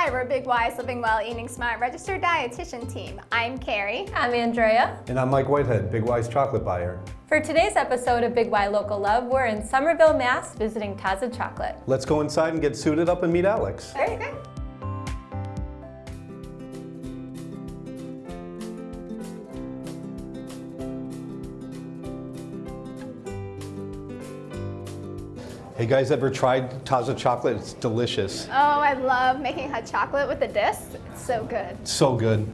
Hi, we're Big Y's Living Well, Eating Smart registered dietitian team. I'm Carrie. I'm Andrea. And I'm Mike Whitehead, Big Y's chocolate buyer. For today's episode of Big Y Local Love, we're in Somerville, Mass, visiting Taza Chocolate. Let's go inside and get suited up and meet Alex. Very good. Hey guys, ever tried Taza Chocolate? It's delicious. Oh, I love making hot chocolate with the disc. It's so good. So good.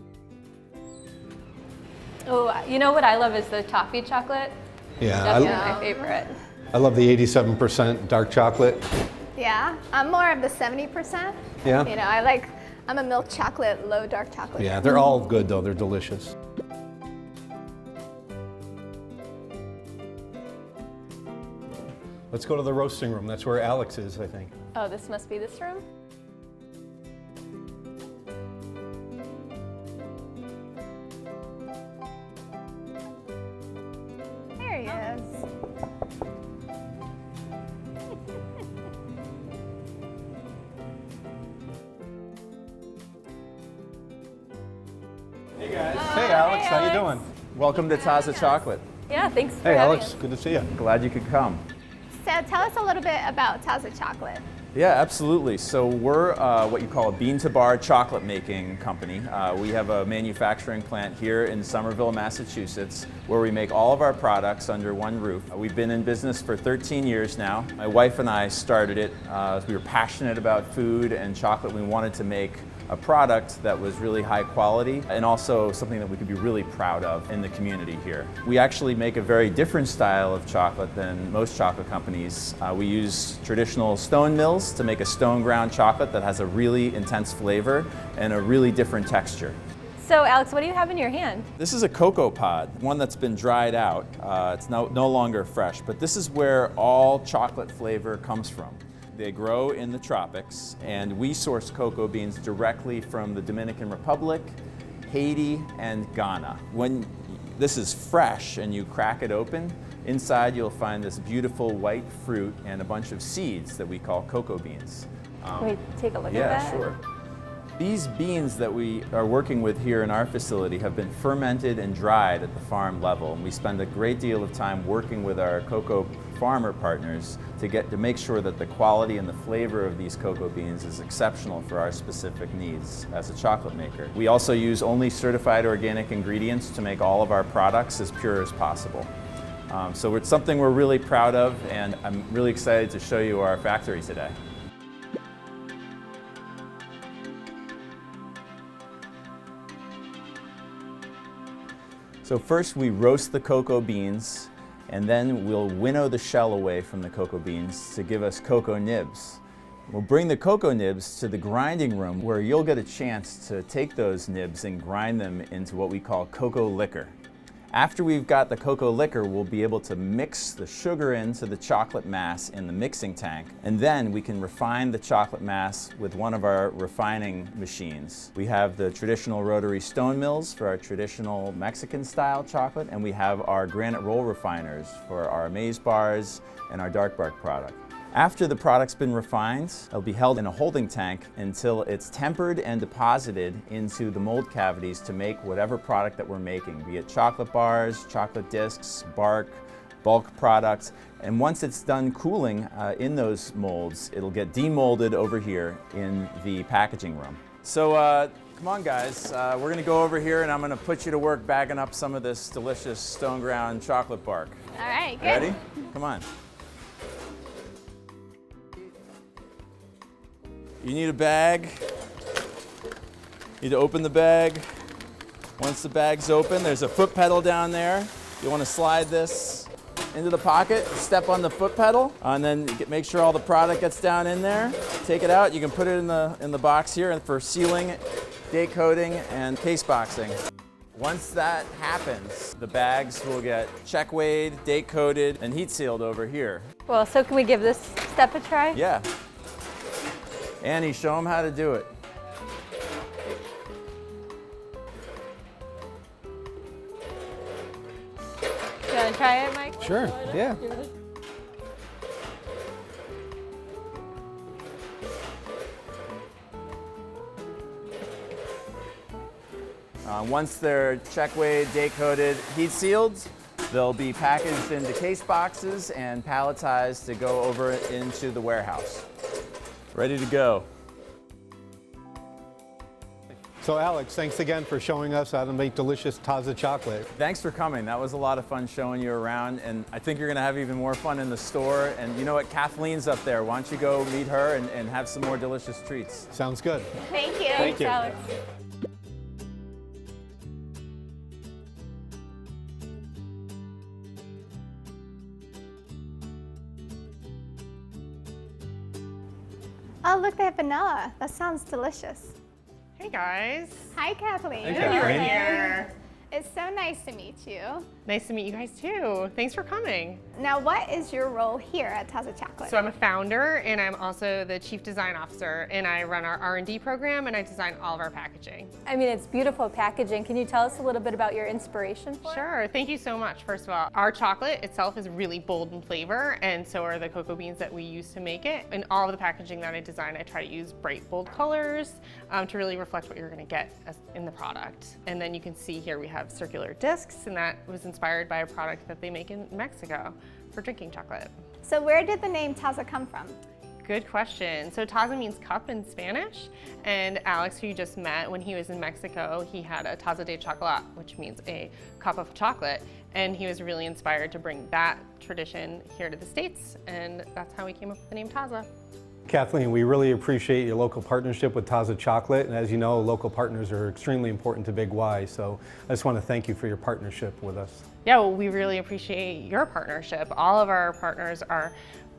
Oh, you know what I love is the toffee chocolate. Yeah, Definitely my favorite. I love the 87% dark chocolate. Yeah, I'm more of the 70%. Yeah? You know, I'm a milk chocolate, low dark chocolate. Yeah, they're all good though, they're delicious. Let's go to the roasting room. That's where Alex is, I think. Oh, this must be this room? There he is. Hey guys. Hey Alex, hey, how you Alex. doing? Welcome to Taza Chocolate. Yeah, thanks for Hey having Alex, us. good to see you. Glad you could come. So tell us a little bit about Taza Chocolate. Yeah, absolutely. So we're what you call a bean-to-bar chocolate making company. We have a manufacturing plant here in Somerville, Massachusetts, where we make all of our products under one roof. We've been in business for 13 years now. My wife and I started it. We were passionate about food and chocolate. We wanted to make a product that was really high quality and also something that we could be really proud of in the community here. We actually make a very different style of chocolate than most chocolate companies. We use traditional stone mills to make a stone ground chocolate that has a really intense flavor and a really different texture. So, Alex, what do you have in your hand? This is a cocoa pod, one that's been dried out. It's no longer fresh, but this is where all chocolate flavor comes from. They grow in the tropics, and we source cocoa beans directly from the Dominican Republic, Haiti, and Ghana. When this is fresh and you crack it open, inside you'll find this beautiful white fruit and a bunch of seeds that we call cocoa beans. Can we take a look at Yeah, that? sure. These beans that we are working with here in our facility have been fermented and dried at the farm level, and we spend a great deal of time working with our cocoa farmer partners to make sure that the quality and the flavor of these cocoa beans is exceptional for our specific needs as a chocolate maker. We also use only certified organic ingredients to make all of our products as pure as possible. So it's something we're really proud of, and I'm really excited to show you our factory today. So first we roast the cocoa beans, and then we'll winnow the shell away from the cocoa beans to give us cocoa nibs. We'll bring the cocoa nibs to the grinding room where you'll get a chance to take those nibs and grind them into what we call cocoa liquor. After we've got the cocoa liquor, we'll be able to mix the sugar into the chocolate mass in the mixing tank, and then we can refine the chocolate mass with one of our refining machines. We have the traditional rotary stone mills for our traditional Mexican style chocolate, and we have our granite roll refiners for our amaze bars and our dark bark product. After the product's been refined, it'll be held in a holding tank until it's tempered and deposited into the mold cavities to make whatever product that we're making, be it chocolate bars, chocolate discs, bark, bulk products. And once it's done cooling in those molds, it'll get demolded over here in the packaging room. So come on guys, we're gonna go over here and I'm gonna put you to work bagging up some of this delicious stone ground chocolate bark. All right, good. Ready? Come on. You need a bag. You need to open the bag. Once the bag's open, there's a foot pedal down there. You want to slide this into the pocket, step on the foot pedal, and then make sure all the product gets down in there. Take it out. You can put it in the box here for sealing, date coding, and case boxing. Once that happens, the bags will get check weighed, date coded, and heat sealed over here. Well, so can we give this step a try? Yeah. Annie, show them how to do it. You want to try it, Mike? Sure, yeah. Once they're check weighed, date coded, heat sealed, they'll be packaged into case boxes and palletized to go over into the warehouse. Ready to go. So Alex, thanks again for showing us how to make delicious Taza chocolate. Thanks for coming. That was a lot of fun showing you around, and I think you're gonna have even more fun in the store. And you know what, Kathleen's up there. Why don't you go meet her and have some more delicious treats. Sounds good. Thank you. Thank you. Alex. Oh, look, they have vanilla. That sounds delicious. Hey guys. Hi, Kathleen. Hey, Kathleen. Here. It's so nice to meet you. Nice to meet you guys too. Thanks for coming. Now, what is your role here at Taza Chocolate? So I'm a founder and I'm also the Chief Design Officer, and I run our R&D program and I design all of our packaging. I mean, it's beautiful packaging. Can you tell us a little bit about your inspiration for it? Sure, thank you so much. First of all, our chocolate itself is really bold in flavor, and so are the cocoa beans that we use to make it. In all of the packaging that I design, I try to use bright, bold colors to really reflect what you're gonna get in the product. And then you can see here we have circular discs, and that was inspired by a product that they make in Mexico for drinking chocolate. So where did the name Taza come from? Good question. So Taza means cup in Spanish, and Alex, who you just met, when he was in Mexico, he had a Taza de Chocolate, which means a cup of chocolate, and he was really inspired to bring that tradition here to the States, and that's how we came up with the name Taza. Kathleen, we really appreciate your local partnership with Taza Chocolate, and as you know, local partners are extremely important to Big Y, so I just want to thank you for your partnership with us. Yeah, well, we really appreciate your partnership. All of our partners are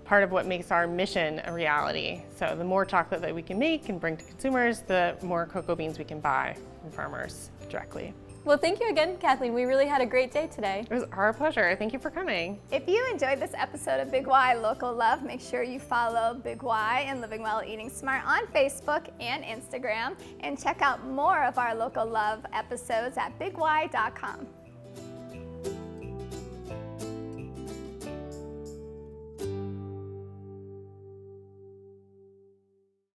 part of what makes our mission a reality. So the more chocolate that we can make and bring to consumers, the more cocoa beans we can buy from farmers directly. Well, thank you again, Kathleen. We really had a great day today. It was our pleasure. Thank you for coming. If you enjoyed this episode of Big Y Local Love, make sure you follow Big Y and Living Well Eating Smart on Facebook and Instagram, and check out more of our Local Love episodes at BigY.com.